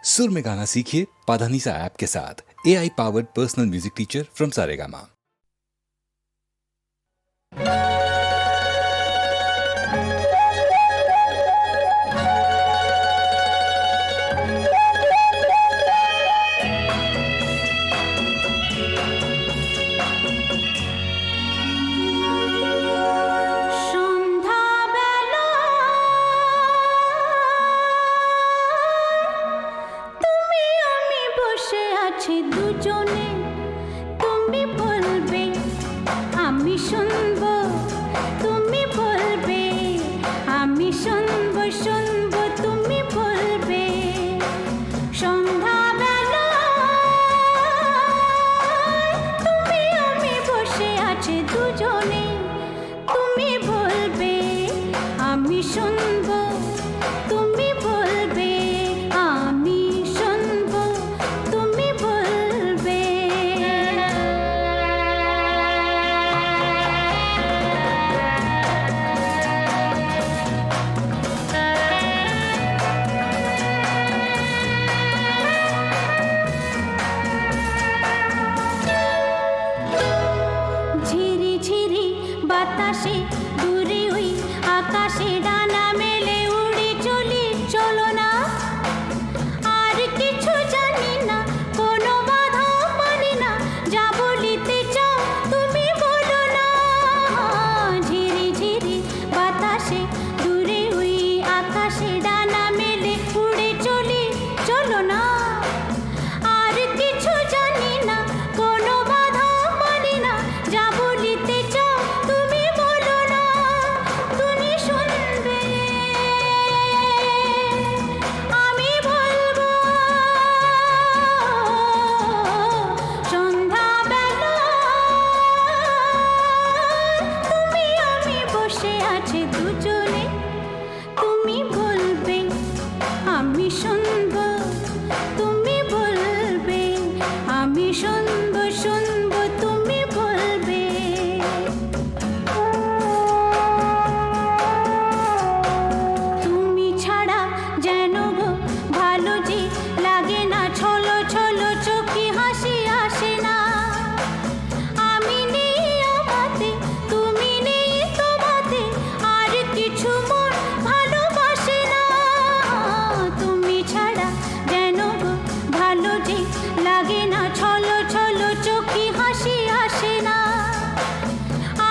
सुर में गाना सीखिए पाधानीसा ऐप के साथ। AI powered personal music teacher from Saregama. দুজনে তুমি বলবে আমি শুনবো, তুমি বলবে আমি শুনবো, শুনবো তুমি বলবে। সন্ধ্যাবেলা তুমি আমি বসে আছি দুজনে, তুমি বলবে আমি শুনবো, তুমি বলবে আমি শুনবো, তুমি বলবে। ঝিরি ঝিরি বাতাসে দূরে ওই আকাশে ডানা মেলে উড়ে চলি, চলো না আর কিছু জানি না, কোনো বাধা মানি না, যা বলিতে চাও তুমি বলো না। ঝিরি ঝিরি বাতাসে দূরে ওই আকাশে ডানা মেলে উড়ে চলি, চলো না আর কিছু জানি না, কোনো বাধা মানি না, যা বলিতে চাও তুমি বলো না। তুমি শুনবে আমি বলবো। সন্ধ্যাবেলা তুমি আমি বসে আছি দুজনে, তুমি বলবে আমি শুনবো, তুমি বলবে আমি শুনবো, শুনবো তুমি বলবে। তুমি ছাড়া যেন গো ভালো যে লাগে না, ছলো ছলো চোখে হাসি আসে না। আমি নেই আমাতে, তুমি নেই তোমাতে, আর কিছু মন ভালোবাসে না। তুমি ছাড়া যেন গো ভালো যে লাগে না, ছলো ছলো চোখে হাসি আসে না।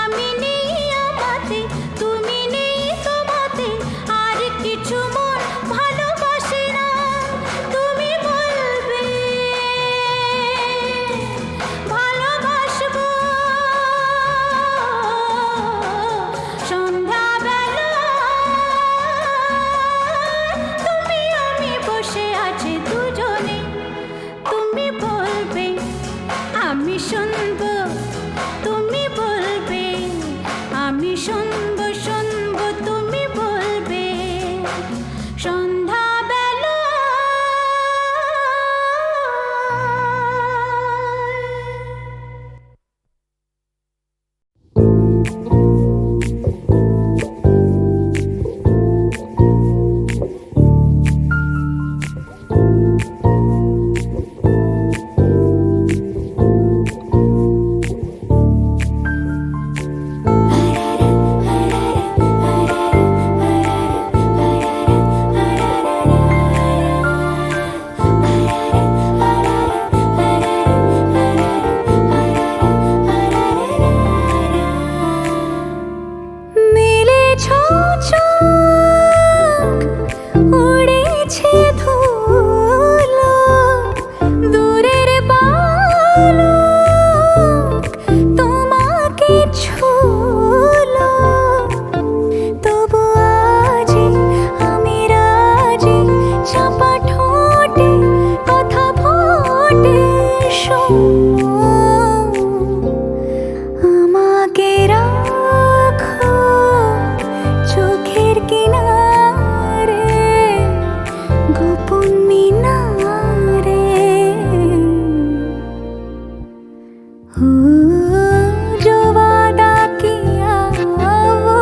আমি নেই আমাতে, তুমি নেই তোমাতে, আর কিছু মন ভালোবাসে না। তুমি বলবে ভালোবাসবো। সন্ধ্যাবেলা তুমি আমি বসে আছি দুজনে, তুমি বলবে আমি শুনবো, তুমি বলবে আমি শুনবো, শুনবো তুমি বলবে। সন্ধ্যাবেলা মেলেছ চোখ, উড়েছে ধুলো, দূরের বালক তোমাকে ছুলো। তবু আজি আমি রাজি, চাপা ঠোঁটে কথা ফোটে, শোনো আমাকে রাখো চোখের কিনারে, গোপন মিনারে। जो वादा किया वो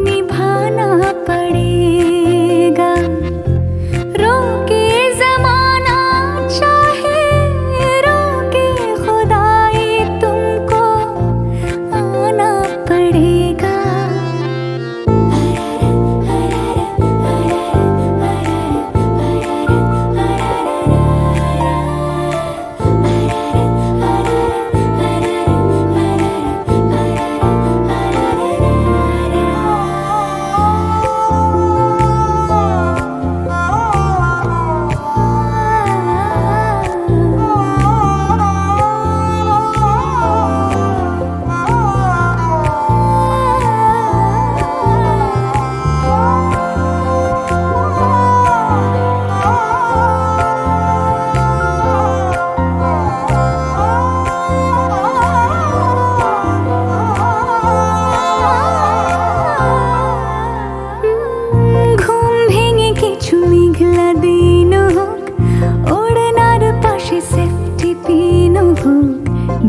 निभाना पड़ेगा, रोके ज़माना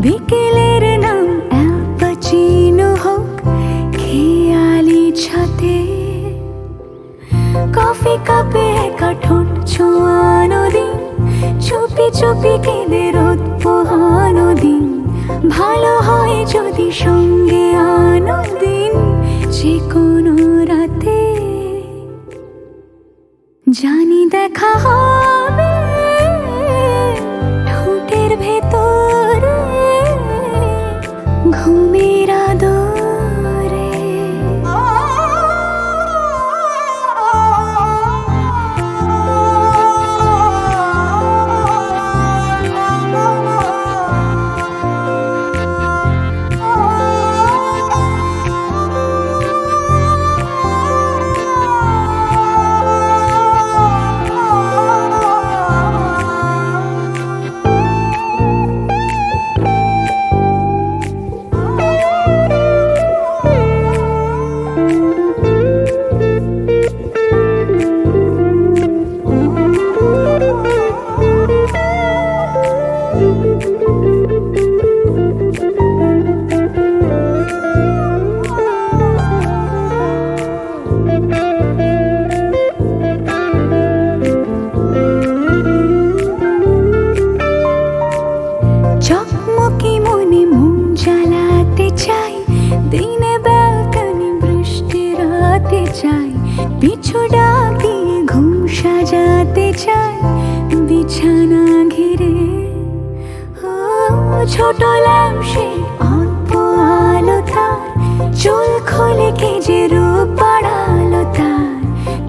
বিকেলের নাম অ্যাপাচিনো হোক খেয়ালি ছাতে, কফি কাপে একা ঠোঁট ছোঁয়ানো দিন, চুপি চুপি কেঁদে রোদ পোহানো দিন, ভালো হয় যদি সঙ্গে আনো দিন যে কোনো রাতে। জানি দেখা হবে ঠোঁটের ভেতরে ঘুমের আদরে। চকমকি মনে মন জ্বালাতে চাই, দিনে ব্যালকনি বৃষ্টি রাতে চাই, পিছু ডাক দিয়ে ঘুম সাজাতে চাই বিছানা ঘিরে। ও ছোট ল্যাম্পে অল্প আলো তার, চুল খোলে কে যে রূপ বাড়ালো তার,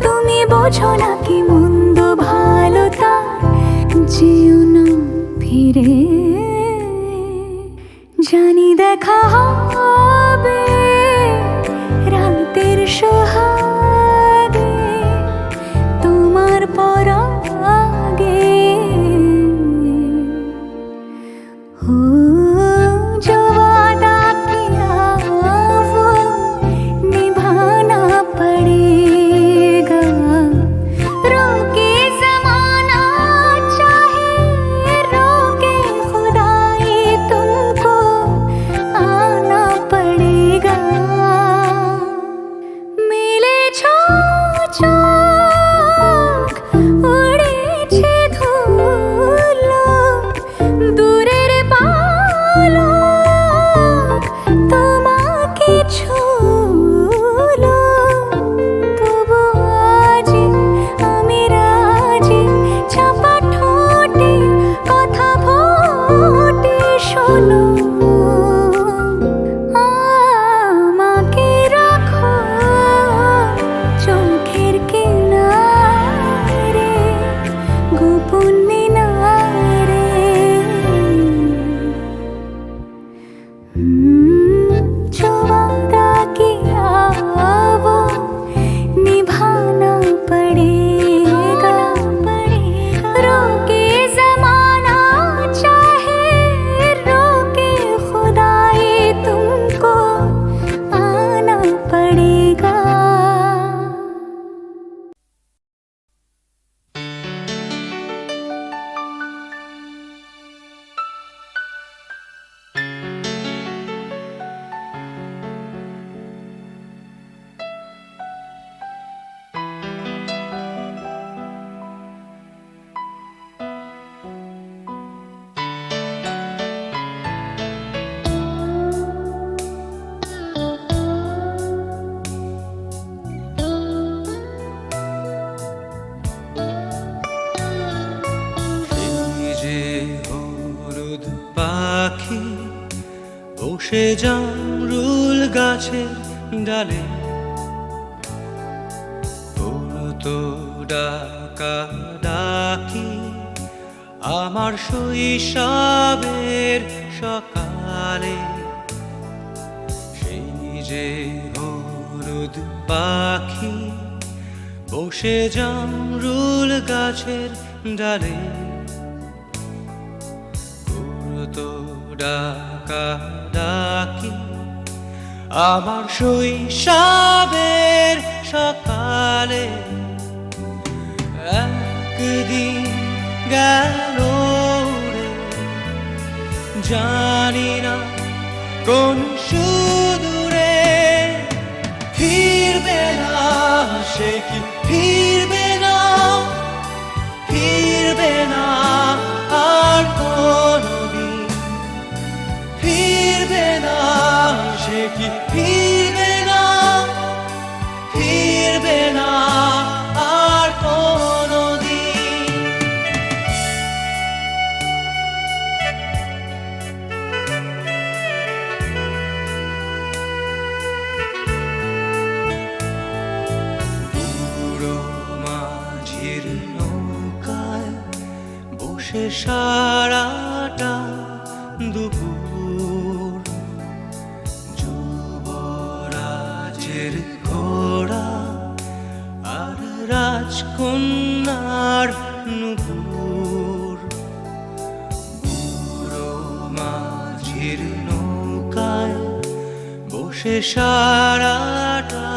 তুমি বোঝো না কি মন্দ ভালো তার, যেও না ফিরে। জানি দেখা হবে রাতের সোহাগে তোমার পরাগে। हो जो वादा किया वो निभाना पड़ेगा, रोके ज़माना चाहे रोके खुदाई तुमको आना पड़ेगा। मिले চোখ উড়েছে ধুলো, দূরের পালক তোমাকে ছুলো, তবু আজি আমি রাজি, চাপা ঠোঁটে কথা ফোটে শোনো, আমাকে রাখো চোখের কিনারে গোপন মিনারে। जो वादा किया वो निभाना पड़ेगा, रोके ज़माना चाहे रोके खुदाई तुमको आना पड़ेगा। এই যে হলুদ পাখি বসে জামরুল গাছের ডালে, তো ডাকা ডাকি আমার শৈশবের সকালে। সেই যে হলুদ পাখি বসে জামরুল গাছের ডালে, তো ডাকা ডাকি আমার শৈশবের সকালে। একদিন গেল রে জানি না কোন সুদূরে ফিরবে না, সে কি ফিরবে না, ফিরবে না আর কোনদিন, ফিরবে না, সে কি ফিরবে না, ফিরবে না আর কোনদিন। বুড়ো মাঝির নৌকায় বসে সারাটা দুপুর, যুবরাজের ঘোড়া আর রাজকন্যার নুপুর। বুড়ো মাঝির নৌকায় বসে সারাটা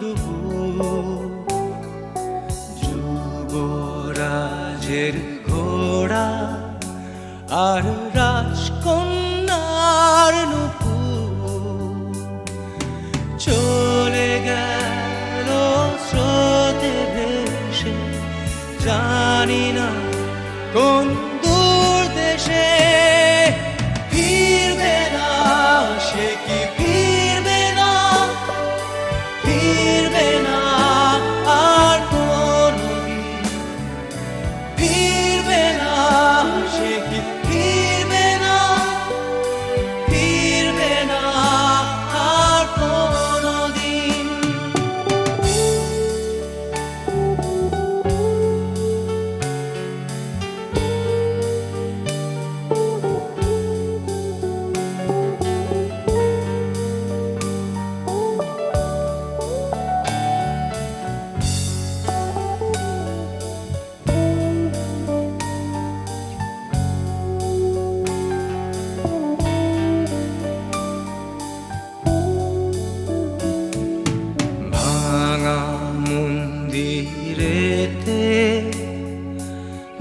দুপুর, যুবরাজের ঘোড়া আর রাজকন্যার নুপুর। চলে গেল স্রোতে ভেসে, জানি না কোন দূর দেশে, ফিরবে না, সে কি ফিরবে না, ফিরবে না আর কোনদিন, ফিরবে না, সে কি ফিরবে না, ফিরবে না আর কোনদিন। ভাঙা মন্দিরেতে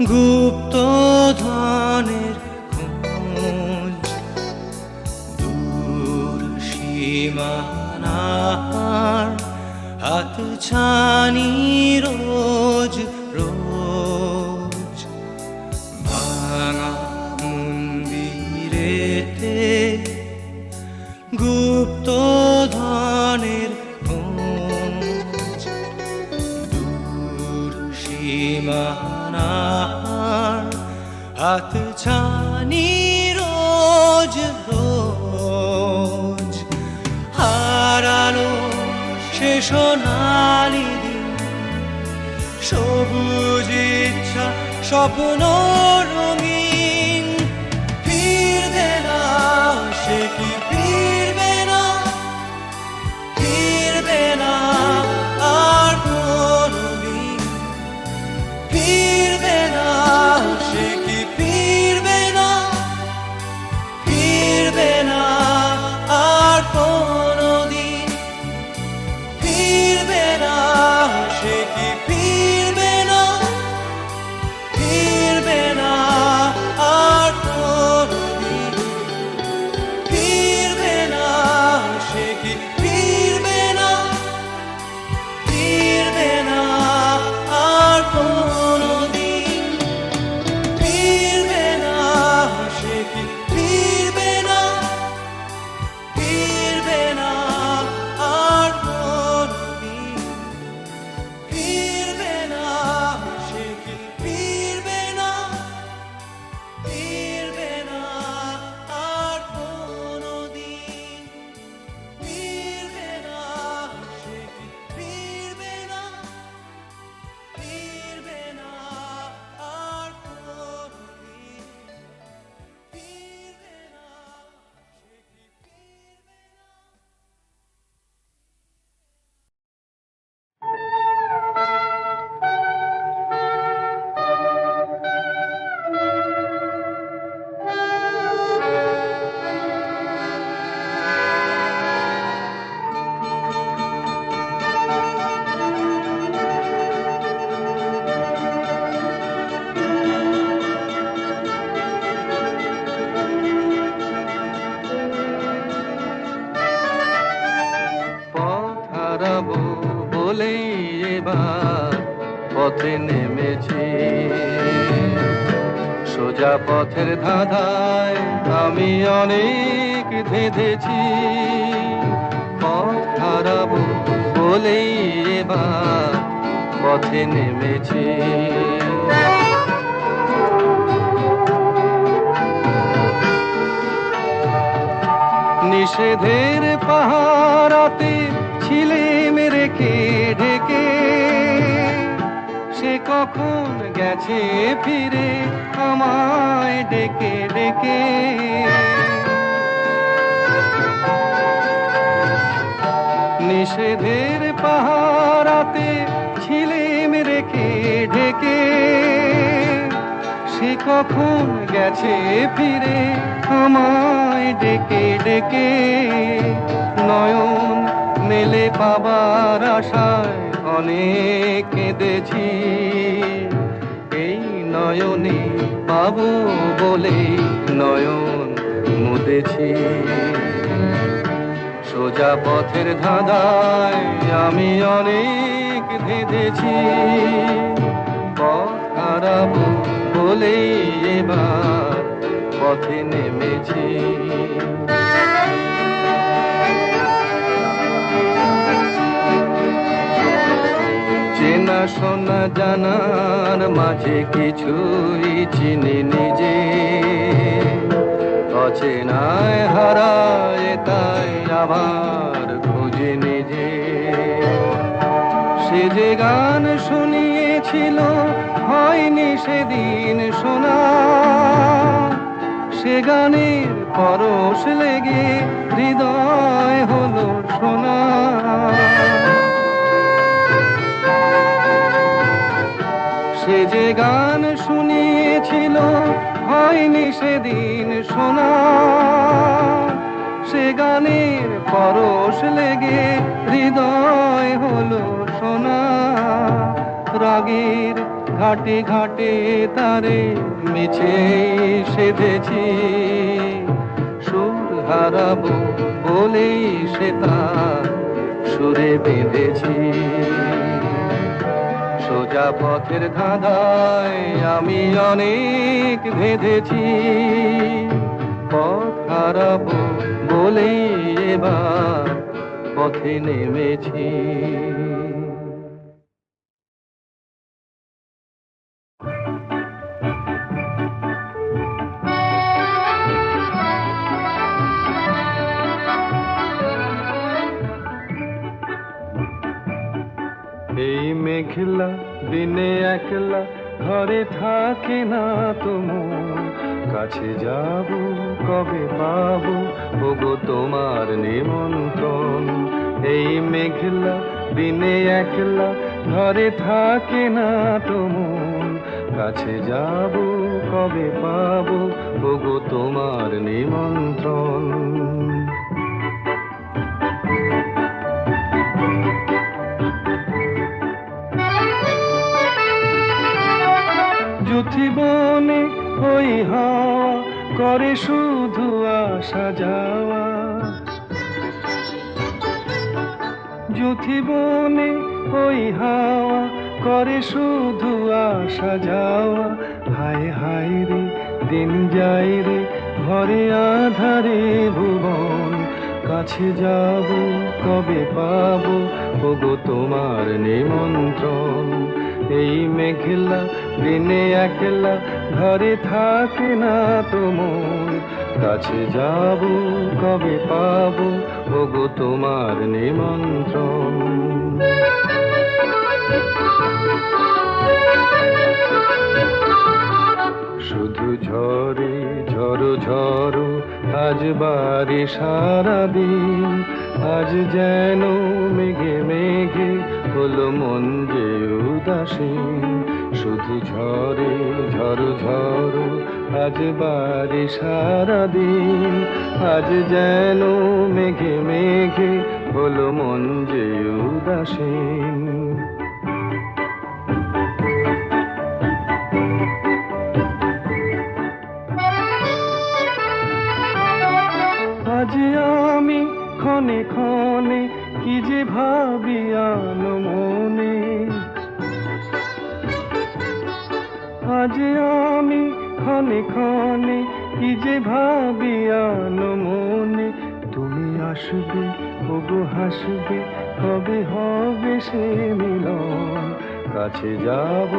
গুপ্ত ধনের খোঁজ, দূর সীমানার হাত ছানি রোজ রোজ। ভাঙা মন্দিরেতে গুপ্ত ধনের খোঁজ, দূর সীমানার হাত ছানি রোজ রোজ। হারানো সে সোনালি দিন, সবুজ ইচ্ছা স্বপ্ন রঙিন, ফিরবে না, সে কি ফিরবে না, ফিরবে না আর কোনদিন, ফিরবে না, সে কি ফিরবে না, ফিরবে না আর কোনদিন, ফিরবে না, সে কি ফিরবে না, ফিরবে না পথে নেমেছি। সোজা পথের ধাঁধায় আমি অনেক ধেঁধেছি, পথ হারাবো বলেই এবার পথে নেমেছি। নিষেধের পাহারাতে ছিলে মেরেকে ঢেকে, সে কখন গেছে ফিরে আমায় ডেকে ডেকে। নিষেধের পাহারাতে ছিলে মেরেকে ঢেকে, সে কখন গেছে ফিরে আমায় ডেকে ডেকে। নয়ন মেলে পাবার আশায় অনেক কেঁদেছি, এই নয়নে পাবো বলে নয়ন মুদেছি। সোজা পথের ধাঁধায় আমি অনেক ধেঁধেছি, পথ হারাবো বলেই এবার পথে নেমেছি। চেনা শোনা জানার মাঝে কিছুই চিনি নিজে, অচেনায় হারায় তাই আবার খুঁজে নিজে। সে যে গান শুনিয়েছিল হয়নি সেদিন শোনা, সে গানের পরশ লেগে হৃদয় হলো সোনা। সে যে গান শুনিয়েছিল হয়নি সেদিন শোনা, সে গানের পরশ লেগে হৃদয় হলো সোনা। রাগের ঘাটে ঘাটে তারে মিছে সেধেছি, সুর হারাবো বলেই সে তার সুরে বেঁধেছি। সোজা পথের ধাঁধায় আমি অনেক ধেঁধেছি, পথ হারাবো বলেই এবার পথে নেমেছি। এই মেঘলা দিনে একলা ঘরে থাকে না তো মন, কাছে যাব কবে পাবো ওগো তোমার নিমন্ত্রণ। এই মেঘলা দিনে একলা ঘরে থাকে না তো মন, কাছে যাব কবে পাবো ওগো তোমার নিমন্ত্রণ। জীবনে ওই হাওয়া করে শুধু আসা যাওয়া, জীবনে ওই হাওয়া করে শুধু আসা যাওয়া। হায় হায় রে দিন যাই রে ঘরে আধারে ভুবন, কাছে যাব কবে পাবো ওগো তোমার নিমন্ত্রণ। এই মেঘলা দিনে একলা ঘরে থাকে না তো মন, কাছে যাব কবে পাবো ওগো তোমার নিমন্ত্রণ। শুধু ঝরে ঝড়ো ঝড়ো আজ বাড়ি সারাদিন, আজ যেন মেঘে মেঘে হলো মন যে উদাসীন। শুধু ঝরে ঝড়ো ঝড়ো আজ বাড়ি সারাদিন, আজ যেন মেঘে মেঘে হলো মন যে উদাসীন। আজ আমি ক্ষণে ক্ষণে কি যে ভাবি আনো মনে, আজ আমি ক্ষণে ক্ষণে কি যে ভাবি আনো মনে, তুমি আসবে ওগো হাসবে, কবে হবে সে মিলন, কাছে যাব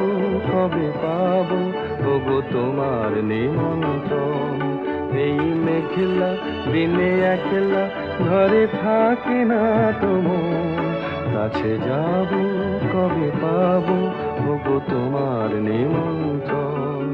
কবে পাবো ওগো তোমার নিমন্ত্রণ। এই মেঘলা দিনে একলা ঘরে থাকে না তো মন, কাছে যাব কবে পাবো ওগো তোমার নিমন্ত্রণ।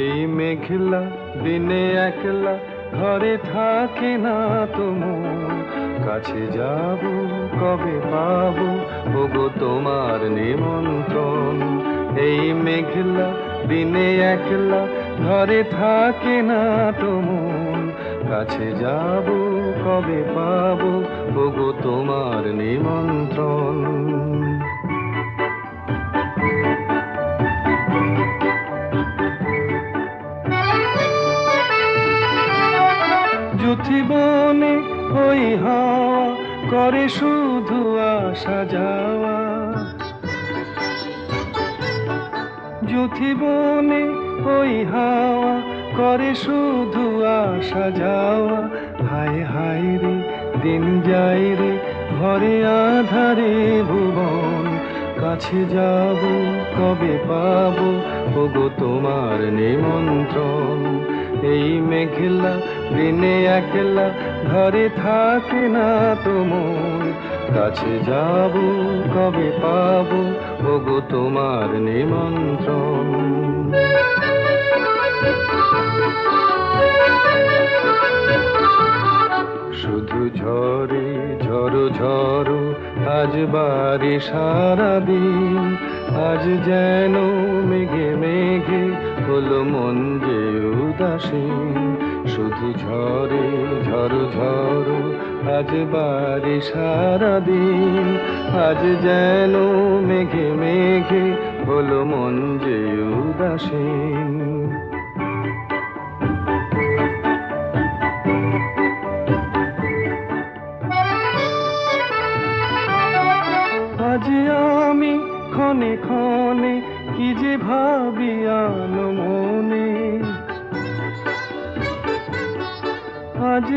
এই মেঘলা দিনে একলা ঘরে থাকে না তো মন, কাছে যাব কবে পাবো ওগো তোমার নিমন্ত্রণ। এই মেঘলা দিনে একলা ঘরে থাকে না তো মন, কাছে যাব কবে পাবো ওগো তোমার নিমন্ত্রণ। জীবনে ওই হাওয়া করে শুধু আসা যাওয়া, জীবনে ওই হাওয়া করে শুধু আসা যাওয়া। হায় হায় রে দিন যায় রে ঘরে আধারে ভুবন, কাছে যাব কবে পাবো ওগো তোমার নিমন্ত্রণ। এই মেঘলা দিনে একলা ঘরে থাকে না তো মন, কাছে যাব কবে পাবো ওগো তোমার নিমন্ত্রণ। শুধু ঝরে ঝড়ো ঝড়ো আজ বাড়ি সারাদিন, আজ যেন মেঘে মেঘে হলো মন যে উদাসীন। শুধু ঝরে ঝড়ো ঝড়ো আজ বাড়ি সারাদিন, আজ যেন মেঘে মেঘে হলো মন যে উদাসীন। আজ আমি ক্ষণে ক্ষণে কি যে ভাবি আনো মনে, আজ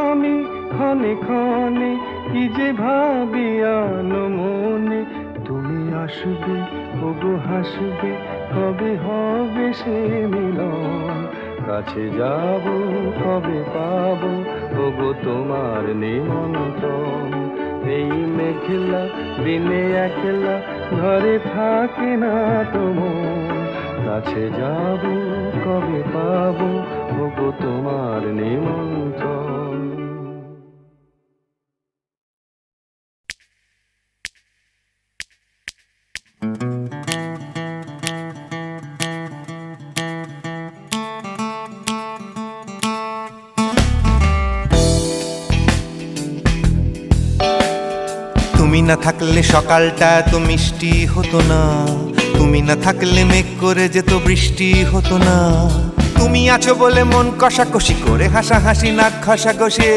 আমি ক্ষণে ক্ষণে কি যে ভাবি আনো মনে, তুমি আসবে ওগো হাসবে, কবে হবে সে মিলন, কাছে যাব কবে পাবো ওগো তোমার নিমন্ত্রণ। এই মেঘলা দিনে একলা ঘরে থাকে না তো মন, কাছে যাব কবে পাবো ওগো তোমার নিমন্ত্রণ। তুমি না থাকলে সকালটা তো মিষ্টি হতো না, তুমি না থাকলে মেঘ করে যেত বৃষ্টি হতো না। তুমি আছো বলে মন কষাকষি করে হাসাহাসি নাক ঘষাঘষি।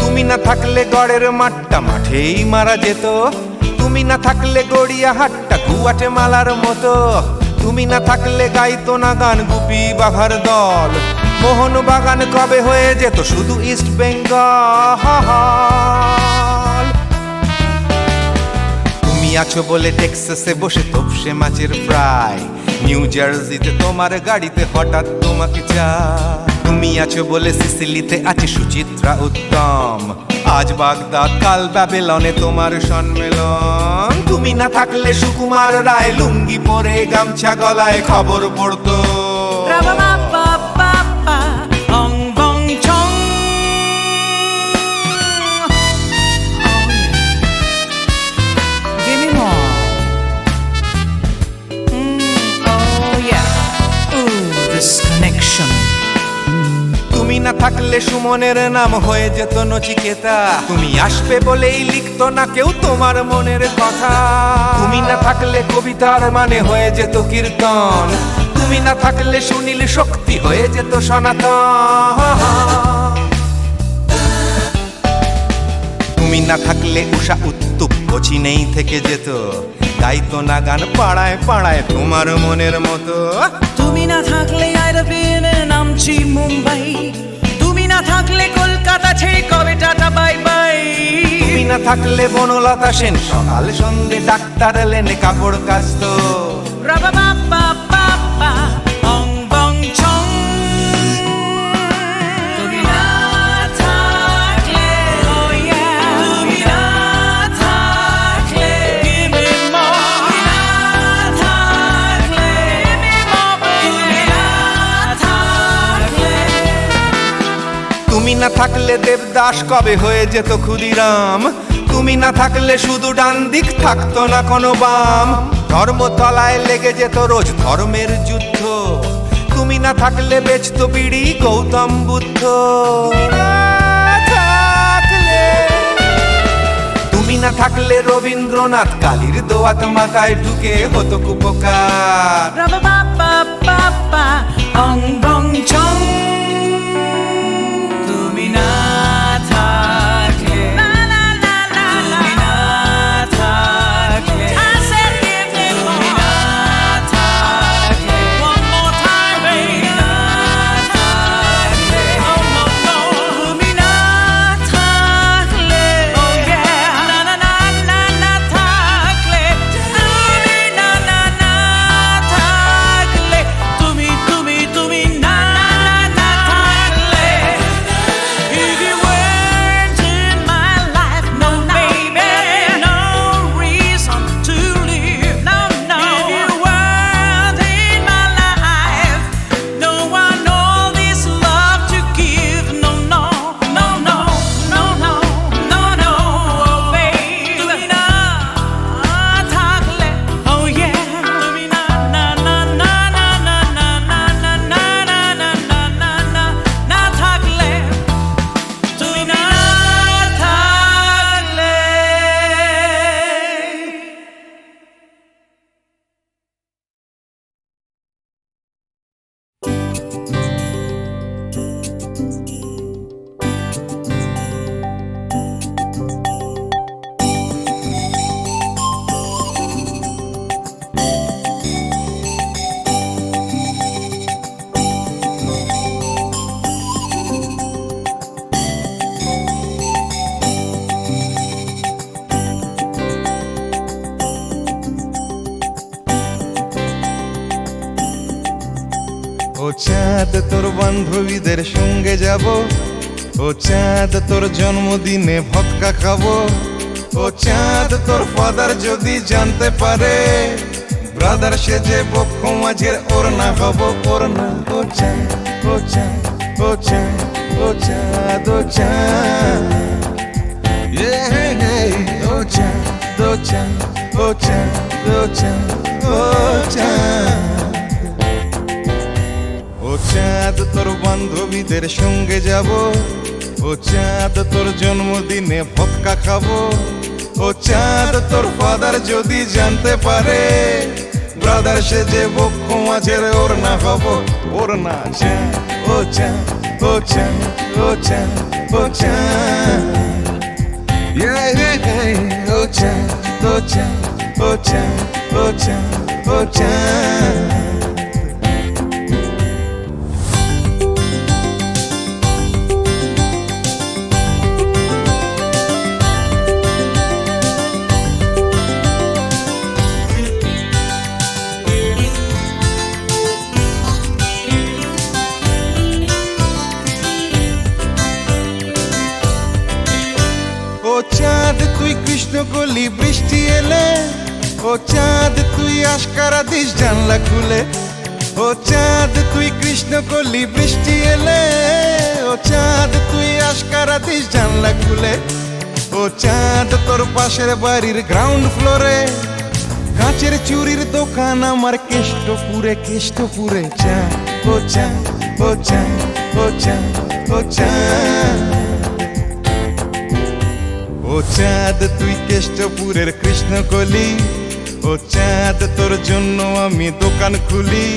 তুমি না থাকলে গড়ের মাঠটা মাঠেই মারা যেত, তুমি না থাকলে গড়িয়া হাটটা গুয়াটে মালার মতো। তুমি না থাকলে গাইতো না গান গুপি বাঘার দল, মোহন বাগান কবে হয়ে যেত শুধু ইস্ট বেঙ্গল। তুমি আছো বলে টেক্সাসে বসে তোপসে মাছের ফ্রাই, নিউ জার্সিতে তোমার গাড়িতে হঠাৎ তোমাকে চাই। তুমি আছো বলে সিসিলিতে আছে সুচিত্রা উত্তম, আজ বাগদাদ কাল ব্যাবিলনে তোমার সম্মেলন। তুমি না থাকলে সুকুমার রায় লুঙ্গি পরে গামছা গলায় খবর পড়তো। না থাকলে সুমনের নাম হয়ে যেত নচিকেতা। তুমি আসবে বলেই লিখতো না কেউ তোমার মনের কথা। তুমি না থাকলে কবিতার মানে হয়ে যেত কীর্তন। তুমি না থাকলে সুনীল শক্তি হয়ে যেত সনাতন। তুমি না থাকলে উষা উত্তুপ নেই থেকে যেত, গাইতো না গান পাড়ায় পাড়ায় তোমার মনের মতো। তুমি না থাকলে আইরবিনে নামছি মুম্বাই, তুমি না থাকলে কলকাতা ছেড়ে কবে টাটা বাই বাই। তুমি না থাকলে বনলতা সেন সকাল সন্ধে ডাক্তার লেনে কাপড় কাচতো। রাবা বাবা বাবা অং বং ছং। তুমি না থাকলে oh yeah, তুমি না থাকলে give me more, তুমি না থাকলে give me more, তুমি না থাকলে। তুমি না থাকলে দেবদাস কবে হয়ে যেত ক্ষুদিরাম। তুমি না থাকলে শুধু ডান দিক থাকতো না কোনো বাম। ধর্মতলায় লেগে যেত রোজ ধর্মের যুদ্ধ। তুমি না থাকলে বেচতো বিড়ি গৌতম বুদ্ধ। তুমি না থাকলে রবীন্দ্রনাথ কালীর দোয়াত মাথায় ঢুকে হতো কুপকার। রাবা বাবা বাবা অং বং ছং। তুমি না থাকলে না না না না, তুমি না থাকলে I said give me more, তুমি না থাকলে one more time baby, তুমি না থাকলে oh no no, তুমি না থাকলে oh yeah, না না না না না থাকলে, তুমি না না না থাকলে, তুমি তুমি তুমি না না না থাকলে। If you weren't in my life, no baby, no reason to live, no no. If you weren't in my life, no one all this love to give, no no no no no no no no, oh baby. তুমি না থাকলে oh yeah, তুমি না না না না না না না না না না না না না না না না থাকলে, তুমি না থাকলে। ও চাঁদ তোর বান্ধবীদের সঙ্গে যাব। ও চাঁদ তোর জন্মদিনে ভক্কা খাবো। ও চাঁদ তোর ফাদার যদি জানতে পারে, ব্রাদার সেজে বক্ষ মাঝের ওড়না হব ওড়না। ও চাঁদ ও চাঁদ ও চাঁদ ও চাঁদ ও চাঁদ ও চাঁদ ও চাঁদ ও চাঁদ ও চাঁদ ও চাঁদ। ও চাঁদ তোর বান্ধবীদের সঙ্গে যাব। ও চাঁদ তোর জন্মদিনে ভক্কা খাবো। ও চাঁদ তোর ফাদার যদি জানতে পারে, ব্রাদার সেজে বক্ষ মাঝের ওড়না হব ওড়না। চাঁদ ও চাঁদ ও চাঁদ ও চাঁদ ও চাঁদ ও চাঁদ ও চাঁদ ও চাঁদ ও চাঁদ ও চাঁদ। ও চাঁদ তুই কৃষ্ণ কলি বৃষ্টি এলে। ও চাঁদ তুই আশকারা দিস জানলা খুলে। ও চাঁদ তুই কৃষ্ণ কলি বৃষ্টি এলে। ও চাঁদ তুই আশকারা দিস জানলা খুলে। ও চাঁদ তোর পাশের বাড়ির গ্রাউন্ড ফ্লোরে কাঁচের চুরির দোকান আমার কেষ্টপুরে কেষ্টপুরে। চাঁদ ও চাঁদ ও ও চাঁদ ও চাঁদ ও চাঁদ ও চাঁদ তুই কেষ্টপুরের কৃষ্ণকলি ও চাঁদ তোর জন্য আমি দোকান খুলি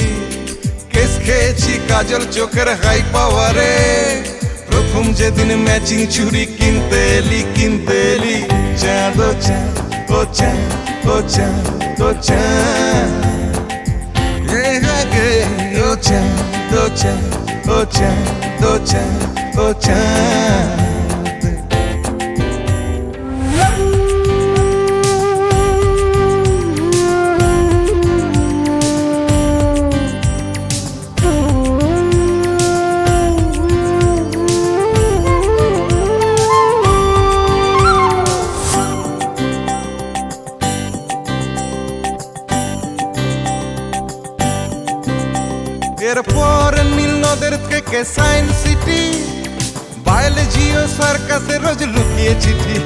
কেস খেয়েছি কাজল চোখের হাই পাওয়ারে প্রথম যেদিন ম্যাচিং চুড়ি কিনতে এলি চাঁদ ও চাঁদ ও চাঁদ ও চাঁদ ও চাঁদ ও চাঁদ ও চাঁদ ও চাঁদ ও চাঁদ ও চাঁদ এরপর নীল নদের থেকে সায়েন্স সিটি বায়োলজি ও সার্কাসে রোজ লুকিয়ে চিঠি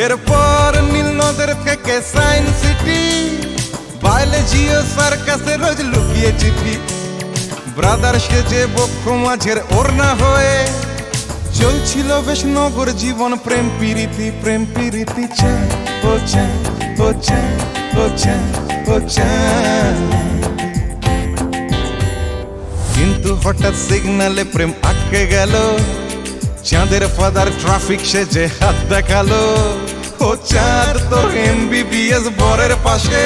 এরপর নীল নদের থেকে সায়েন্স সিটি বায়োলজি ও সার্কাসে রোজ লুকিয়ে চিঠি ব্রাদার সেজে বক্ষ মাঝের ওড়না হয়ে চলছিল বেশ নগর জীবন প্রেম প্রীতি চাঁদ ও চাঁদ ও চাঁদ ও চাঁদ ও চাঁদ কিন্তু হঠাৎ সিগনালে প্রেম আটকে গেল চাঁদের ফাদার ট্রাফিক সেজে হাত দেখালো ও চাঁদ তোর MBBS বরের পাশে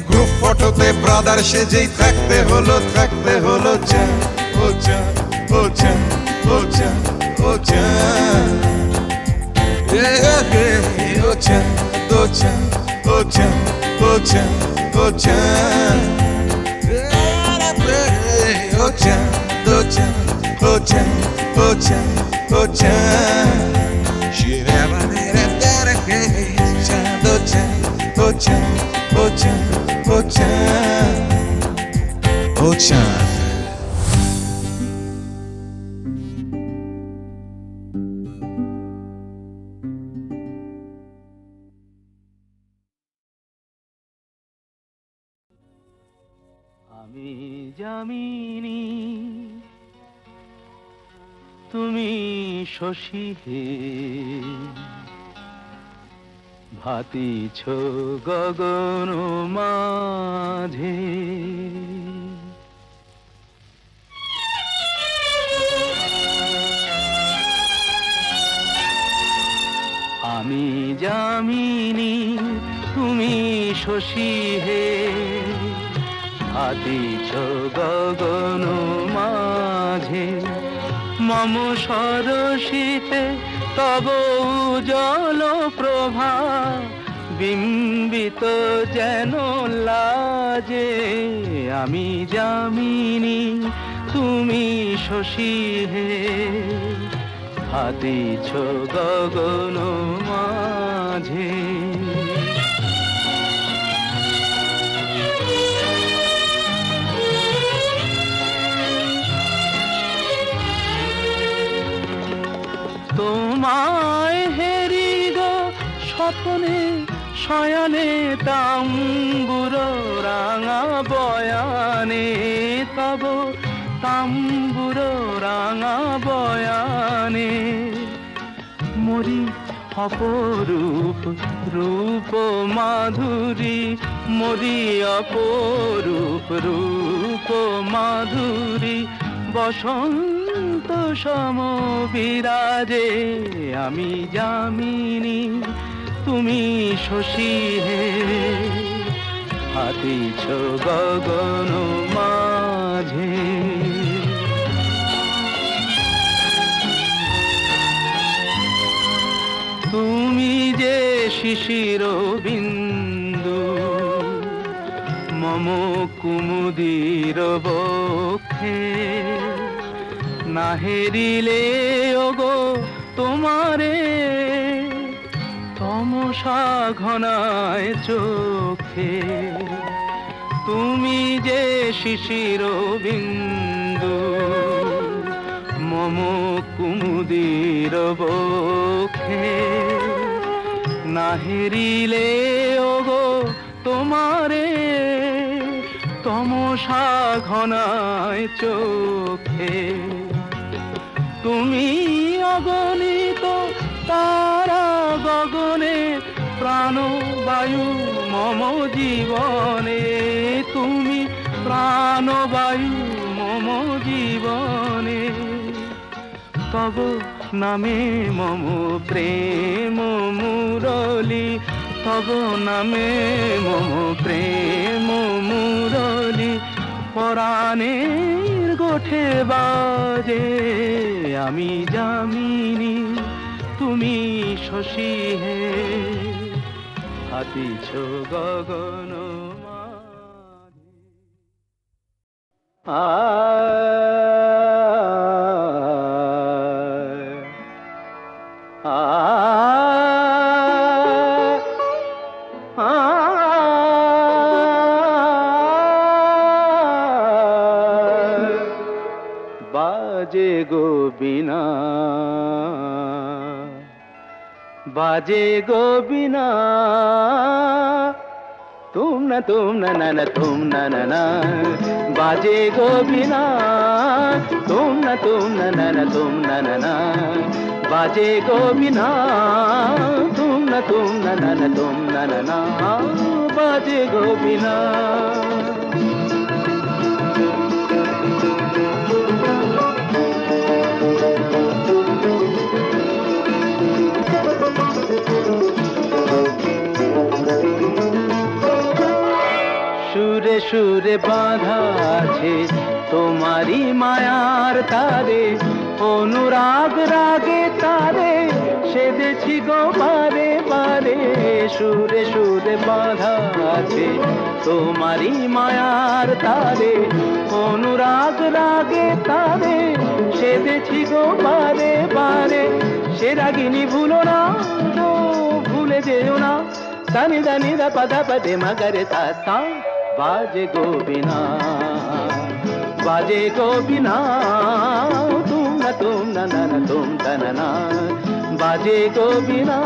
গ্রুপ ফটোতে ব্রাদার সেজেই থাকতে হলো চাঁদ ও চাঁদ ও চাঁদ ও চাঁদ ও চাঁদ ও চাঁদ ও চাঁদ ও চাঁদ ও চাঁদ ও চাঁদ ও চাঁদ ও চাঁদ ও চাঁদ ও চাঁদ ও চাঁদ চাঁদ ও চাঁদ ও চাঁদ ও চাঁদ ও চাঁদ ও চাঁদ আমি যামিনী তুমি শশী হে ভাতিছ গগন মাঝে আমি যামিনী তুমি শশী হে ভাতিছ গগন মাঝে মম সরসিতে তব উজ্জ্বল প্রভা বিম্বিত যেন লাজে আমি যামিনী তুমি শশী হে ভাতিছ গগন মাঝে তোমায় হেরি গো স্বপ্নে শয়নে তাম্বুর রাঙা বয়ানে তব তাম্বুর রাঙা বয়ানে মরি অপরূপ রূপ মাধুরী মরি অপরূপ রূপ মাধুরী বসন্ত সম বিরাজে আমি যামিনী তুমি শশী হে ভাতিছ গগন মাঝে তুমি যে শিশির বিন্দু মম কুমুদির বক্ষে না হেরিলে ওগো তোমারে তমসা ঘনায় চোখে তুমি যে শিশির বিন্দু মম কুমুদির বক্ষে না হেরিলে ওগো তোমারে তমসা ঘনায় চোখে, তুমি অগণিত তারা গগনে, প্রাণবায়ু মম জীবনে, তুমি প্রাণবায়ু মম জীবনে। তব নামে মম প্রেম মুরলি, তব নামে মম প্রেম মুরলি, পরাণের গোঠে বাজে। আমি যামিনী তুমি শশী হে, হাতিছ গগন মাঝে। বাজে গো বিনা, বাজে গো বিনা, তুম না না না তুম না না, বাজে গো বিনা, তুম না না তুম না না, বাজে গো বিনা, তুম না না তুম না না, বাজে গো বিনা। সুরে সুরে বাঁধা আছে তোমারি মায়ার তারে, অনুরাগ রাগে তারে সেদেছি গো বারে বারে। সুরে সুরে বাঁধা আছে তোমারি মায়ার তারে, অনুরাগ রাগে তারে সেদেছি গো বারে বারে। সে রাগিনী ভুলো না গো, ভুলে যেও না, সানি দানি দা পদা পদে মগরে তা সা। বাজে গো বিনা, বাজে গো বিনা, তুম না না তুম না না, বাজে গো বিনা।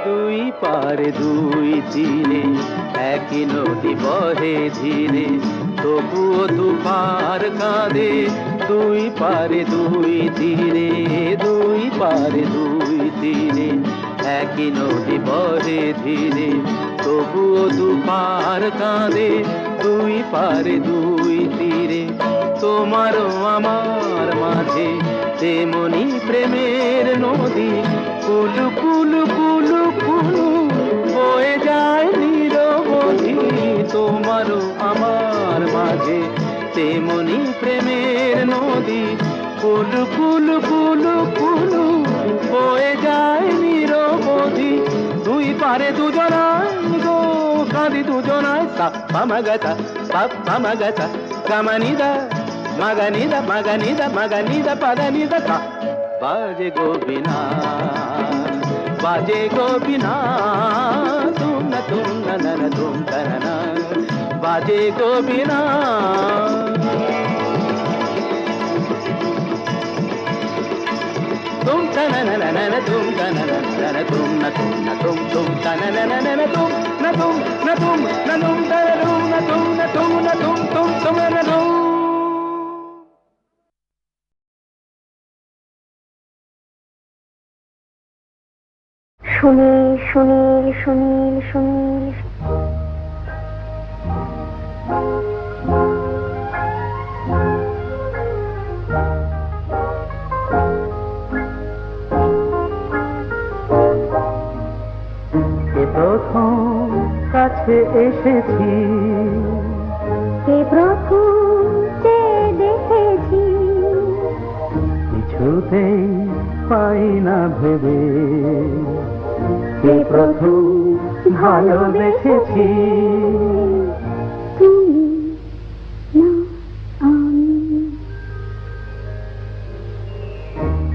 দুই পারে দুই তীরে একই নদী বহে ধীরে, তবুও দুপার কাঁদে। দুই পারে দুই তীরে, দুই পারে দুই তীরে একই নদী বহে ধীরে, তবুও দুপার কাঁদে। দুই পারে দুই তীরে তোমারও আমার মাঝে তেমনি প্রেমের নদী, কুলু কুলু কুলু কুলু বয়ে যায় নিরবধি। তোমারও আমার মাঝে তেমনি প্রেমের নদী, কুলু কুলু কুলু কুলু বয়ে যায় নিরবধি। দুই পারে দুজনায় গো কাঁদি দুজনায়, সাপ্পা মাগাতা পাপ্পা মাগাতা কামানিদা মাগানিদা মাগানিদা মাগানিদা পাদানিদা তা। বাজে গো বিনা, বাজে গো বিনা, তুম না না তুম না, বাজে গো বিনা। तुम तना ना ना ना तुम तना ना ना तुम ना तुम तना ना ना ना तुम ना तुम ना तुम ना तुम तना तुम ना तुम ना तुम ना तुम ना तुम। সুনীল সুনীল সুনীল সুনীল, প্রথম কাছে এসেছি, কে প্রথম চেয়ে দেখেছি, কিছুতেই পাই না ভেবে, কে প্রথম ভালোবেসেছি। তুমি না আমি,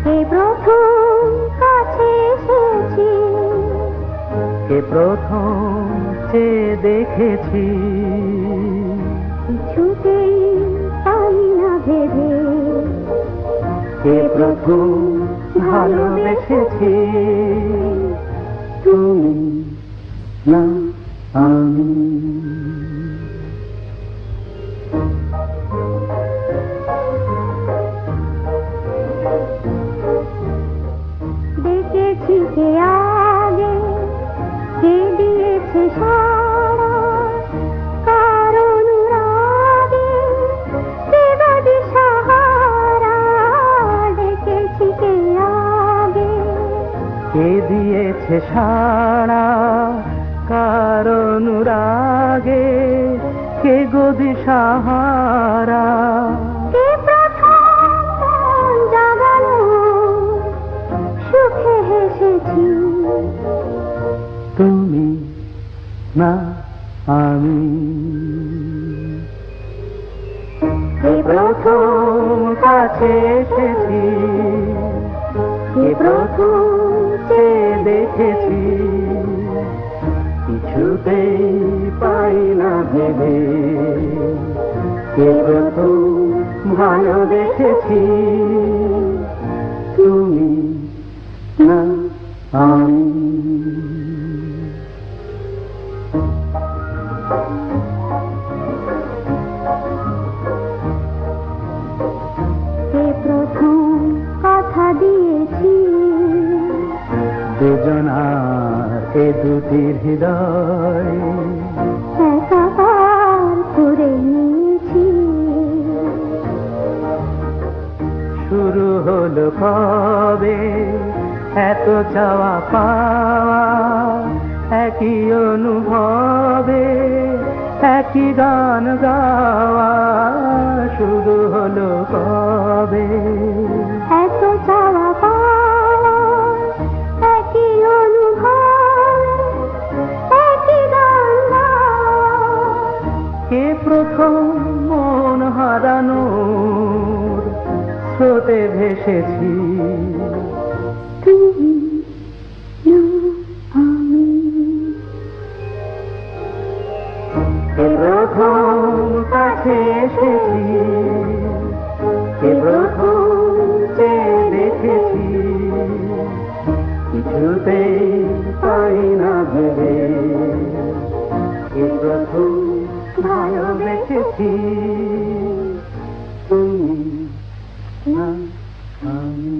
কে প্রথম কাছে এসেছি, কে প্রথম চেয়ে দেখেছি, কিছুতেই কে প্রথম ভালোবেসেছি, তুমি না আমি। দেখেছি কে আগে, কে দিয়েছে সাড়া, কার অনুরাগে, কে বা দিশাহারা। দেখেছি কে আগে, কে দিয়েছে সাড়া, কার অনুরাগে, কে গো দিশাহারা। কে প্রথম মন জাগালো, সুখে হেসেছি, তুমি না আমি। কে প্রথম কাছে এসেছি, কে প্রথম চেয়ে দেখেছি, কিছুতেই পাই না ভেবে। কে প্রথম ভালোবেসেছি, তুমি না আমি। কে প্রথম কথা দিয়েছি, দুজনার এ দুটি হৃদয় একাকার করে নিয়েছি। শুরু হলো কবে এত চাওয়া পাওয়া, একই অনুভবে একই গান গাওয়া। শুরু হলো কবে এত চাওয়া পাওয়া, একই অনুভব, একই গান গাওয়া। কে প্রথম মন হারানোর স্রোতে ভেসেছি, তুমি না আমি। কে প্রথম কাছে এসেছি, কে প্রথম চেয়ে দেখেছি, কিছুতেই পাই না ভেবে। কে প্রথম ভালোবেসেছি, তুমি না আমি।